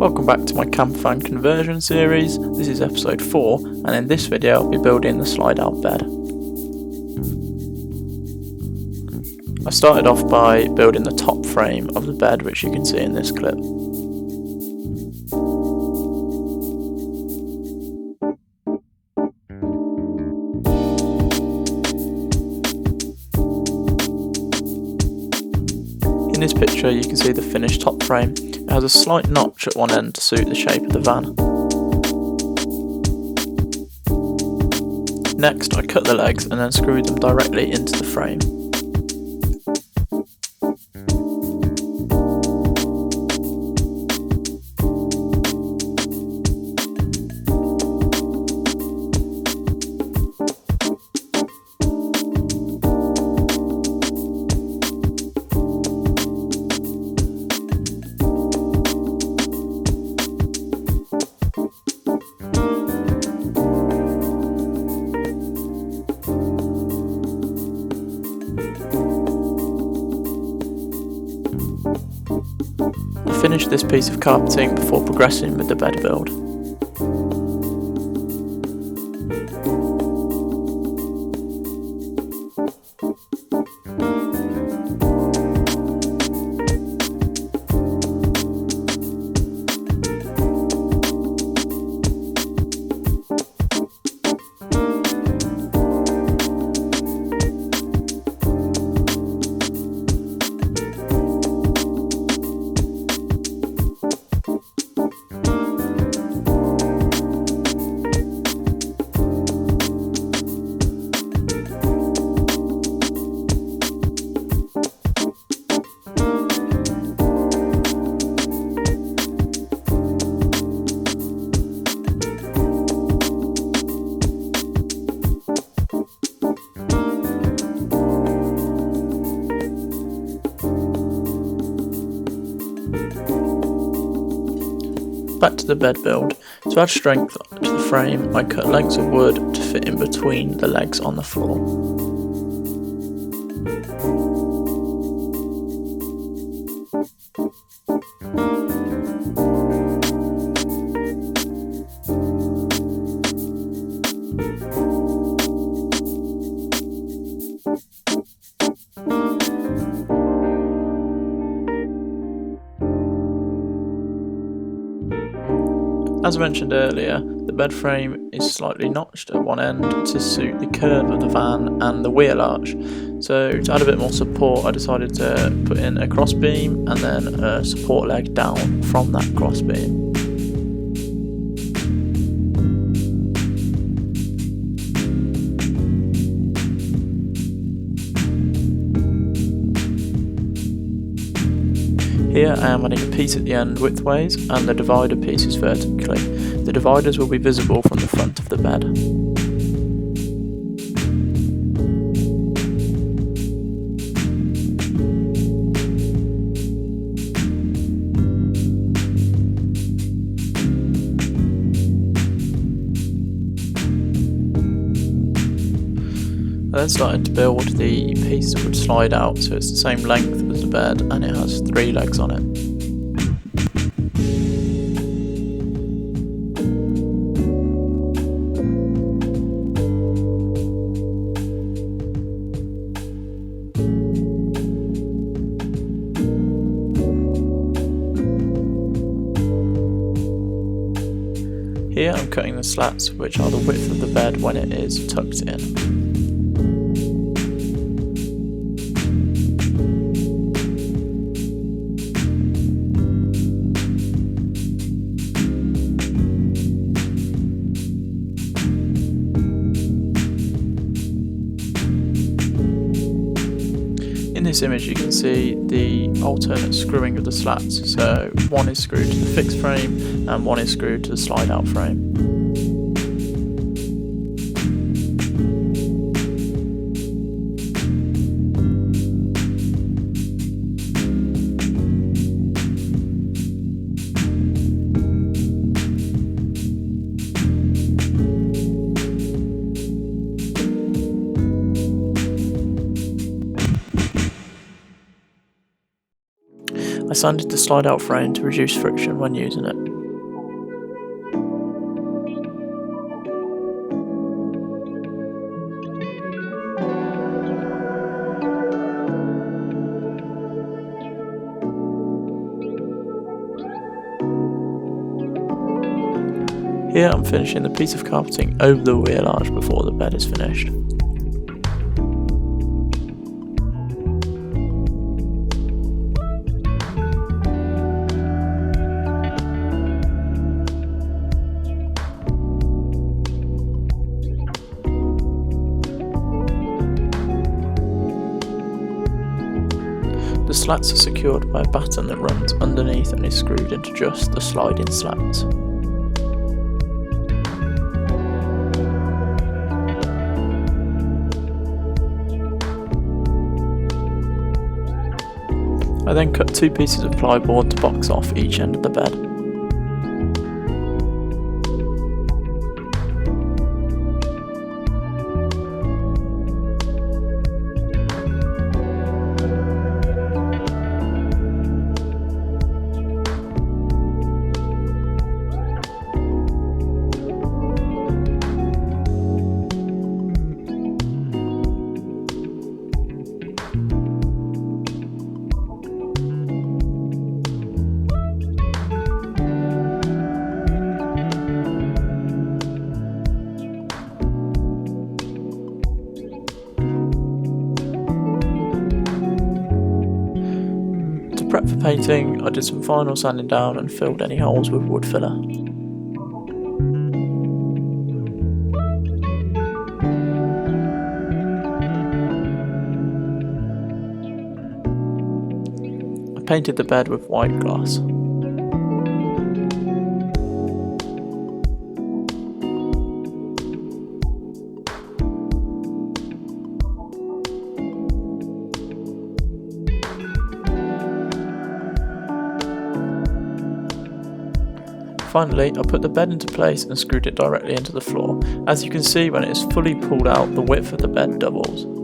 Welcome back to my Campervan Conversion series. This is episode 4, and in this video I'll be building the slide out bed. I started off by building the top frame of the bed, which you can see in this clip. In this picture you can see the finished top frame. It has a slight notch at one end to suit the shape of the van. Next I cut the legs and then screwed them directly into the frame. I finished this piece of carpeting before progressing with the bed build. Back to the bed build. To add strength to the frame, I cut lengths of wood to fit in between the legs on the floor. As I mentioned earlier, the bed frame is slightly notched at one end to suit the curve of the van and the wheel arch. So to add a bit more support, I decided to put in a cross beam and then a support leg down from that cross beam. Here I am adding a piece at the end widthways and the divider pieces vertically. The dividers will be visible from the front of the bed. I then started to build the piece that would slide out, so it's the same length as the bed and it has 3 legs on it. Here I'm cutting the slats, which are the width of the bed when it is tucked in. In this image you can see the alternate screwing of the slats, so one is screwed to the fixed frame and one is screwed to the slide out frame. I sanded the slide out frame to reduce friction when using it. Here I'm finishing the piece of carpeting over the wheel arch before the bed is finished. The slats are secured by a batten that runs underneath and is screwed into just the sliding slats. I then cut 2 pieces of plyboard to box off each end of the bed. To prep for painting, I did some final sanding down and filled any holes with wood filler. I painted the bed with white gloss. Finally, I put the bed into place and screwed it directly into the floor. As you can see, when it is fully pulled out, the width of the bed doubles.